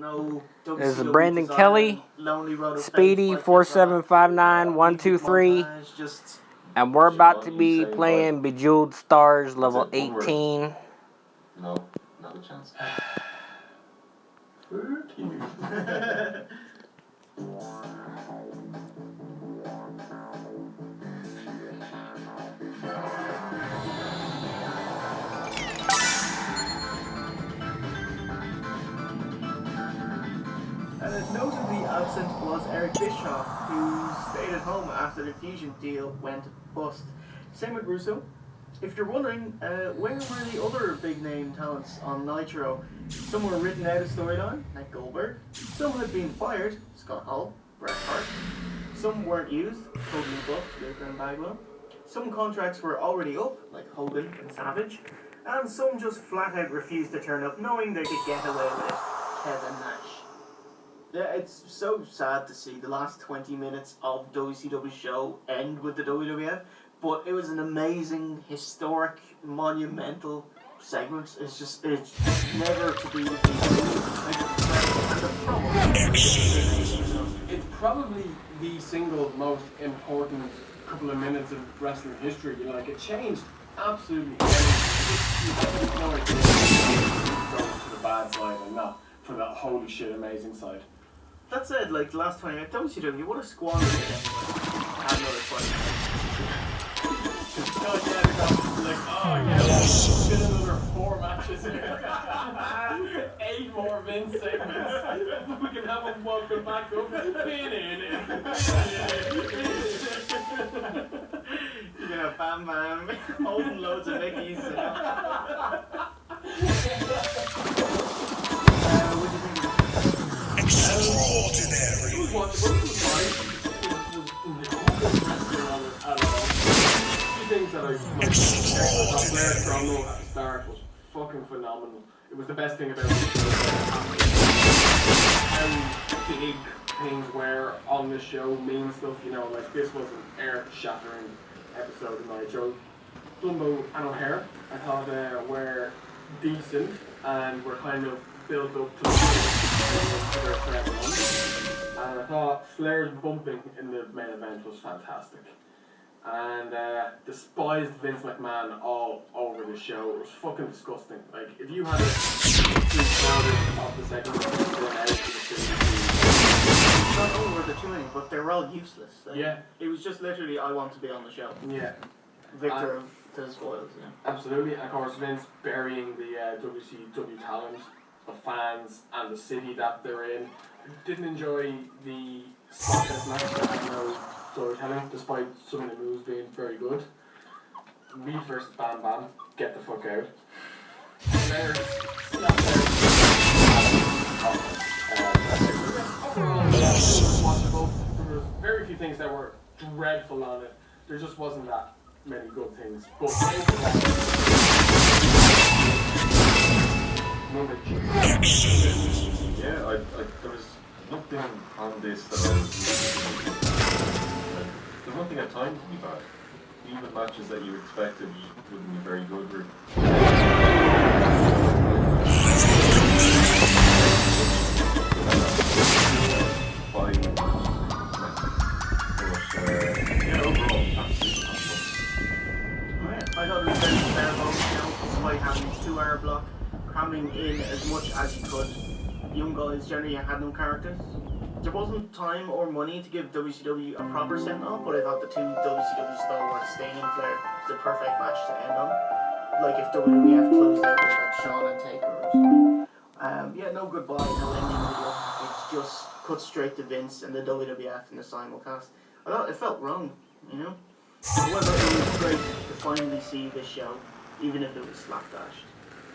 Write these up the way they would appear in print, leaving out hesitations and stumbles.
No This is WCW Brandon designer, Kelly, Lonely Road of Speedy Fate, Fight Club, 4759123, montage, just and we're about to be playing Bejeweled Stars level 18. No, not a chance. Fuck you. Notably absent was Eric Bischoff, who stayed at home after the Fusion deal went bust. Same with Russo. If you're wondering, where were the other big name talents on Nitro? Some were written out of storyline, like Goldberg. Some had been fired, Scott Hall, Bret Hart. Some weren't used, Hogan and Buff, Luger and Bagwell. Some contracts were already up, like Hogan and Savage. And some just flat out refused to turn up, knowing they could get away with it. Kevin Nash. Yeah, it's so sad to see the last 20 minutes of WCW show end with the WWF, but it was an amazing, historic, monumental segment. It's just never to be repeated. It's probably the single most important couple of minutes of wrestling history. You know, like, it changed absolutely everything. You have no idea if go to the bad side and not for that holy shit amazing side. That said, like, the last 20 minutes, WCW would have squandered it anyway. Had another 20 minutes. Oh yeah, let's get another 4 matches here. 8 more Vince segments. We can have them walking back up. You can have Bam Bam holding loads of Mickeys. What do you think of it? Extraordinary. It was watchable. It was fine. Things that I Flair promo at the start was fucking phenomenal. It was the best thing about it. How big things were on the show mean stuff, you know, like this was an earth-shattering episode of Nitro. Dumbo and O'Hare, I thought were decent and were kind of built up to their threat run. And I thought Flair's bumping in the main event was fantastic. And despised Vince McMahon all over the show. It was fucking disgusting. Like, if you had a 3 of the segment Not only were there too many, but they were all useless. Yeah. It was just literally, I want to be on the show. Yeah. Victor to the spoils, yeah. Absolutely. And of course, Vince burying the WCW talent, the fans, and the city that they're in. Didn't enjoy the contest match that had no storytelling, despite some of the moves being very good. Me versus Bam Bam, get the fuck out. There's overall, it was watchable. There was very few things that were dreadful on it. There just wasn't that many good things. But Yeah, there was nothing on this that I was... There's nothing at times to be bad. Even matches that you expected wouldn't be very good. Overall, absolutely. I thought it was very fair both, you know, despite having this 2-hour block, cramming in as much as you could. Young guys generally had no characters. There wasn't time or money to give WCW a proper send-off, but I thought the two WCW stalwarts, Sting and Flair, was the perfect match to end on. Like if WWF closed out with like Shawn and Taker or something. Yeah, no goodbye, no ending video. It's just cut straight to Vince and the WWF in the simulcast. I thought it felt wrong, you know? However, it was great to finally see this show, even if it was slapdashed.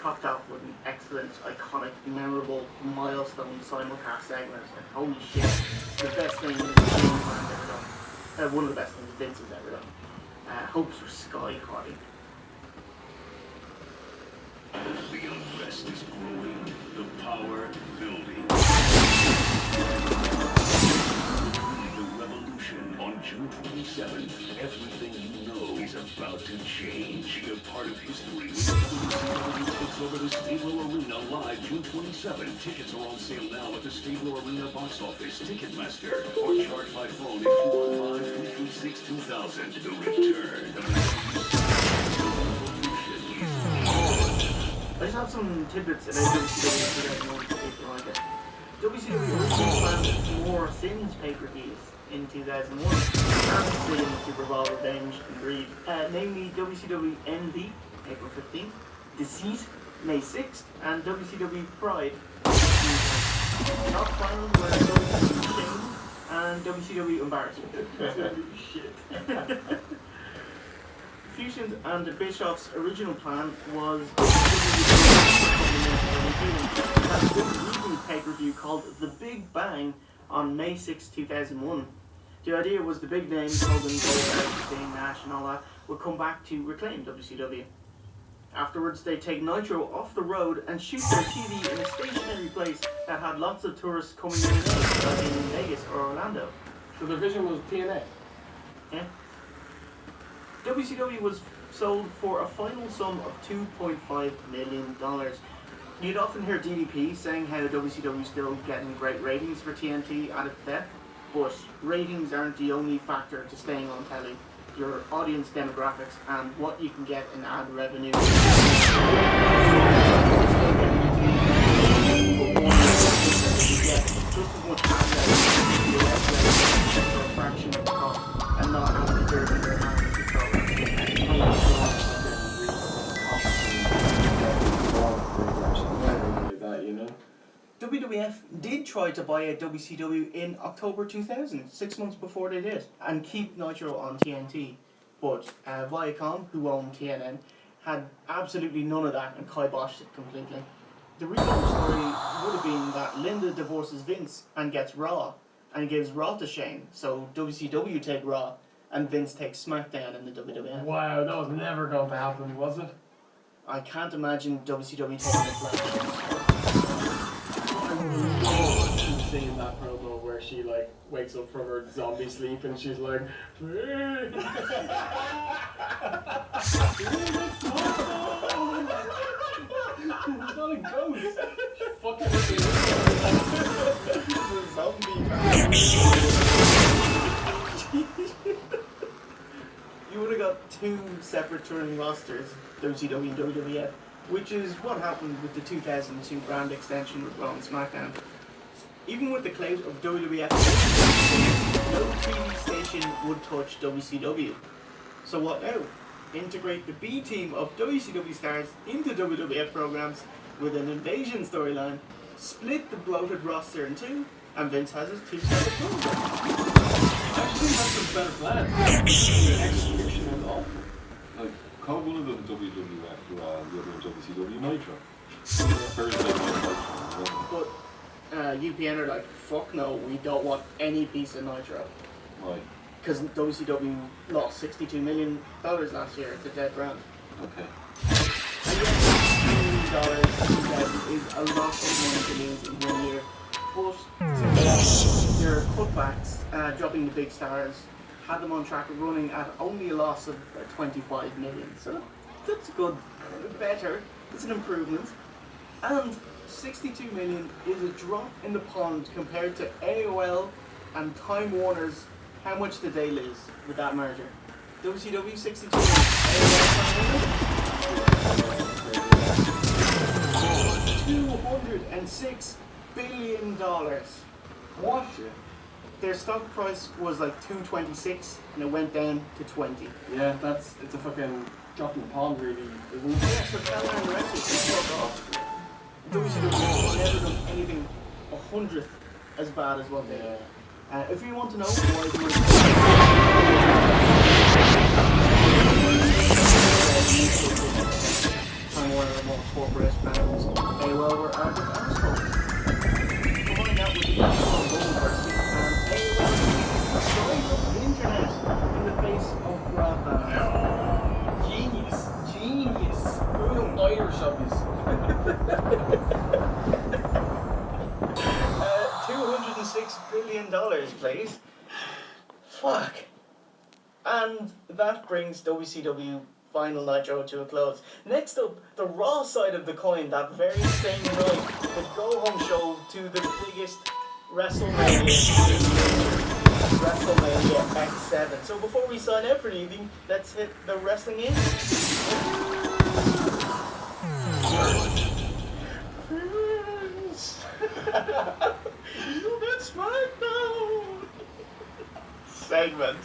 Topped off with an excellent, iconic, memorable, milestone simulcast segment. And holy shit, it's the best thing James Man's ever done. One of the best things Vince has ever done. Hopes were sky high. The unrest is growing, the power building. The revolution on June 27th. Everything you know is about about to change. You're part of history when WCW takes over the Stabler Arena live June 27. Tickets are on sale now at the Stabler Arena box office, Ticketmaster, or charge by phone at 215-336-2000. The return of the I just have some tidbits about WCW 2001 if you like it. WCW originally planned more Sins pay-per-views in 2001, and Sins Super Bowl Revenge and Greed, namely WCW ND, April 15th, Deceit, May 6th, and WCW Pride. Not planned were WCW Shame and WCW Embarrassment. Shit. Fusions and Bischoff's original plan was a weekly pay-per-view called The Big Bang on May 6, 2001. The idea was the big names, Hogan, Goldberg, Sting, Nash and all that, would come back to reclaim WCW. Afterwards, they'd take Nitro off the road and shoot their TV in a stationary place that had lots of tourists coming in and out, like in Vegas or Orlando. So the vision was TNA. Yeah. WCW was sold for a final sum of $2.5 million. You'd often hear DDP saying how WCW is still getting great ratings for TNT at its death, but ratings aren't the only factor to staying on telly. Your audience demographics and what you can get in ad revenue. Just as much ad revenue for a fraction of the cost and not having to dirty their hands. WWF did try to buy out WCW in October 2000, 6 months before they did, and keep Nitro on TNT. But Viacom, who owned TNN, had absolutely none of that and kiboshed it completely. The real story would have been that Linda divorces Vince and gets Raw, and gives Raw to Shane, so WCW take Raw, and Vince takes SmackDown in the WWF. Wow, that was never going to happen, was it? I can't imagine WCW taking the Flash. Seeing that promo where she like wakes up from her zombie sleep and she's like, hey. It's not a ghost. Fucking You would have got two separate touring rosters, WCW and WWF, which is what happened with the 2002 brand extension with Raw and SmackDown. Even with the clout of WWF, no TV station would touch WCW. So what now? Integrate the B team of WCW stars into WWF programs with an invasion storyline, split the bloated roster in two, and Vince has his two separate programs. Actually, that's a better plan. The execution was awful. Like, call one of them WWF Raw and the other one WCW Nitro. Thursday Night Nitro. But UPN are like, fuck no, we don't want any piece of Nitro. Right. Because WCW lost $62 million last year. It's a dead brand. Okay. And yes, $2 million is a lot of money to lose in 1 year. But your cutbacks, dropping the big stars, had them on track of running at only a loss of $25 million. So that's good, better. It's an improvement. And $62 million is a drop in the pond compared to AOL and Time Warner's. How much did they lose with that merger? WCW 62 million. $206 billion. What? Their stock price was like $226 and it went down to 20. Yeah, it's a fucking drop in the pond, really, isn't it? Yeah, so tell and the rest is fuck off. WCW has never done anything 100th as bad as what they did. If you want to know why they were Time Warner more corporate and AOL were arrogant assholes. Combine that with the national controversy and AOL destroyed the internet in the face of broadband. Genius. Boom, Irish obvious. $206 billion, please. Fuck. And that brings WCW Final Nitro to a close. Next up, the Raw side of the coin that very same night, the go-home show to the biggest WrestleMania WrestleMania X7. So before we sign out for the evening, let's hit the wrestling in. That's my now segment.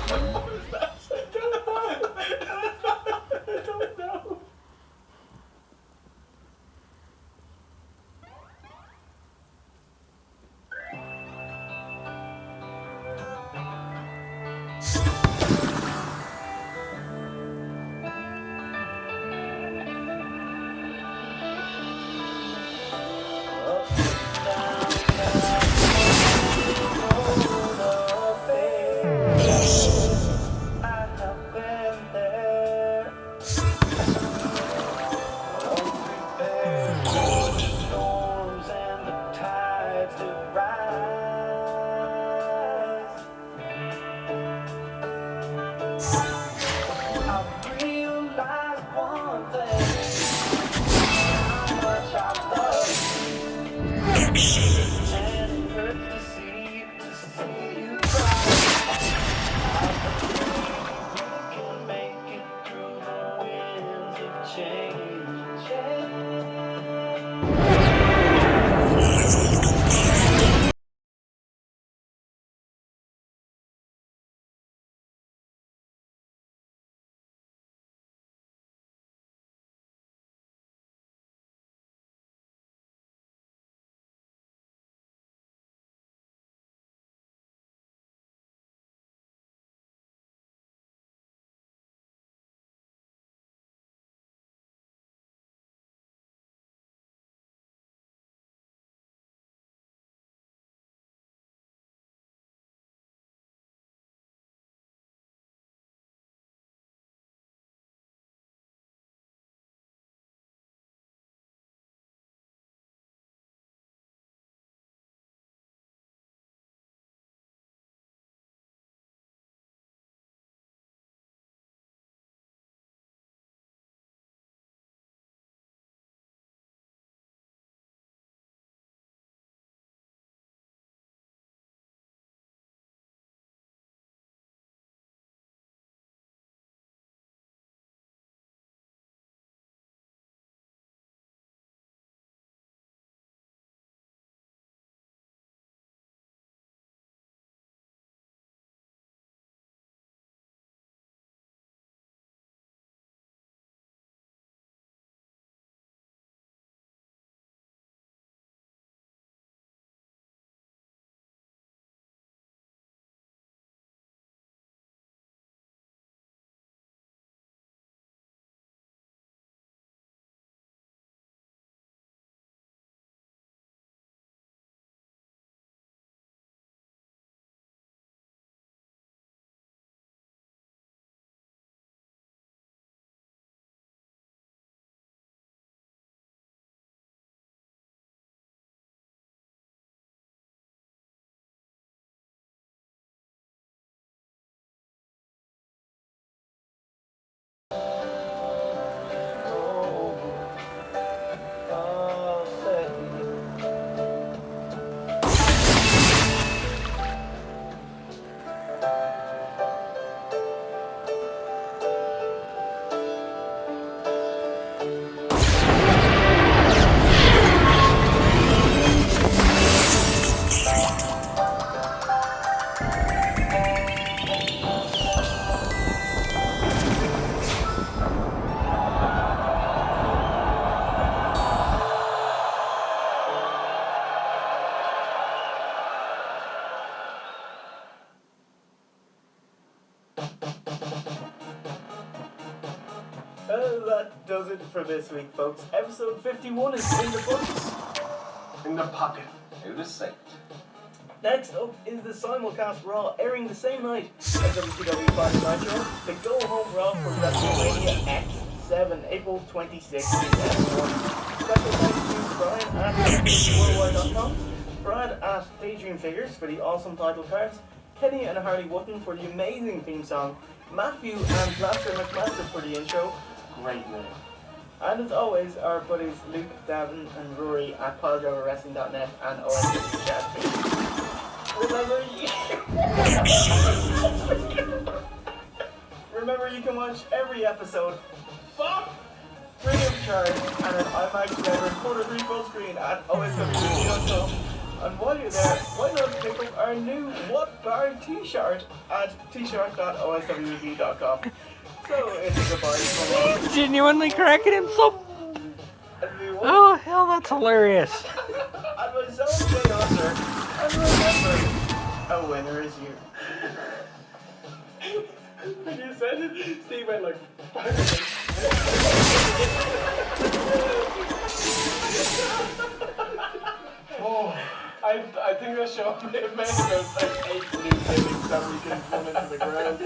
What is that? I don't know. That does it for this week, folks. Episode 51 is in the books. In the pocket. Out of sight. Next up is the simulcast Raw, airing the same night as WCW Final Nitro, the go-home Raw for WrestleMania X7, April 26, 2001. Special thanks to Brian at worldwide.com, Brad at Daydream Figures for the awesome title cards, Kenny and Harley Wotton for the amazing theme song, Matthew and Blaster McMaster for the intro. Great name. And as always, our buddies Luke, Davin, and Rory at piledriverwrestling.net and OSW Chat. Remember, you can watch every episode free of charge and an IMAX Lever quarter-free full screen at oswwtv.com. And while you're there, why not pick up our new What Bar t-shirt at t-shirt.oswwtv.com. So it's a goodbye from all. He's genuinely cracking himself. Everyone. Oh, hell, that's hilarious. And myself, Jay Arthur. And remember, a winner is you. When you said it, Steve went like. Oh, I think that show may have made about like 8 new things that we can run into the ground.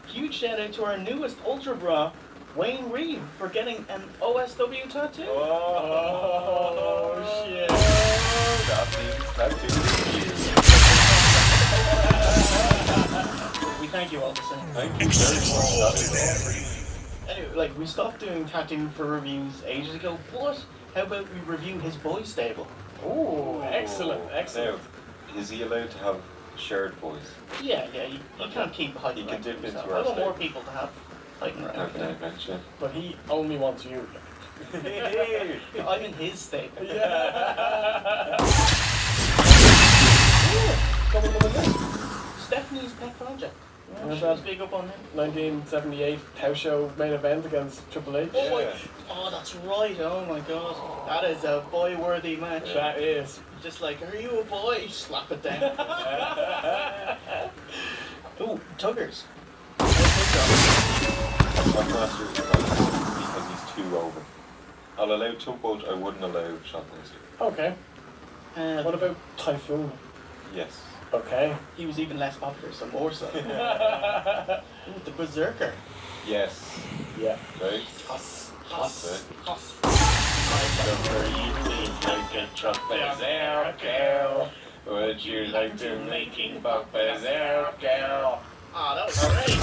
Huge shout out to our newest Ultra Bra, Wayne Reed, for getting an OSW tattoo. Oh, shit. That means tattoo. We thank you all the same. Thank you very much. Anyway, like, we stopped doing tattoo for reviews ages ago, but how about we review his boys stable? Oh, excellent, excellent. Now, is he allowed to have shared boys? Yeah, you can't keep hiding. You can dip into yourself. our I want more stable. people to have hiding around. Okay, eventually. But he only wants you. I'm in his stable. Yeah. Come on. Stephanie's pet project. Yeah, Should I speak up on him? 1978 house show main event against Triple H. Oh, oh, that's right. Oh my god. That is a boy-worthy match. That is. Just like, are you a boy? Slap it down. Ooh, Tuggers. Shockmaster is because he's too over. I'll allow Tugboat, I wouldn't allow Shockmaster. Okay. What about Typhoon? Yes. Okay. He was even less popular, so more so. Ooh, the Berserker. Yes. Yeah. Right? Huss. Berserker. Would you like to making buck Berserker? Ah, that was great.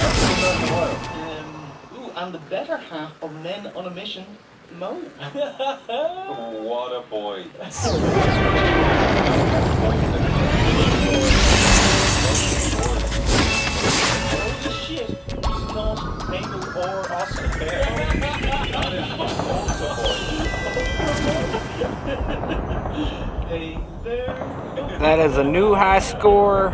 Ooh, and the better half of Men on a Mission, Mo. What a boy. Holy shit, he's not Mabel or Austin. That is the boy. That is a new high score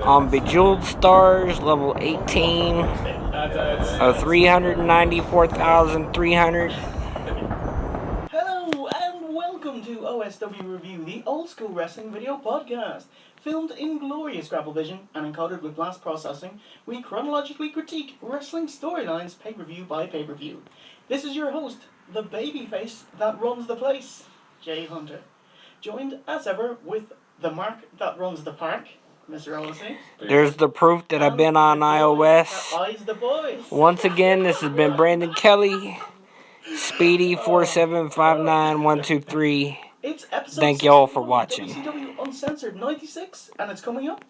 on Bejeweled Stars, level 18 of 394,300. Hello and welcome to OSW Review, the old school wrestling video podcast. Filmed in glorious grapple vision and encoded with blast processing, we chronologically critique wrestling storylines pay-per-view by pay-per-view. This is your host, the babyface that runs the place, Jay Hunter. Joined as ever with the mark that runs the park, Mr. Odyssey. There's the proof that I've been on iOS. That eyes the boys. Once again, this has been Brandon Kelly, Speedy 4759123. It's episode Thank you all for 61 of watching. WCW Uncensored 96, and it's coming up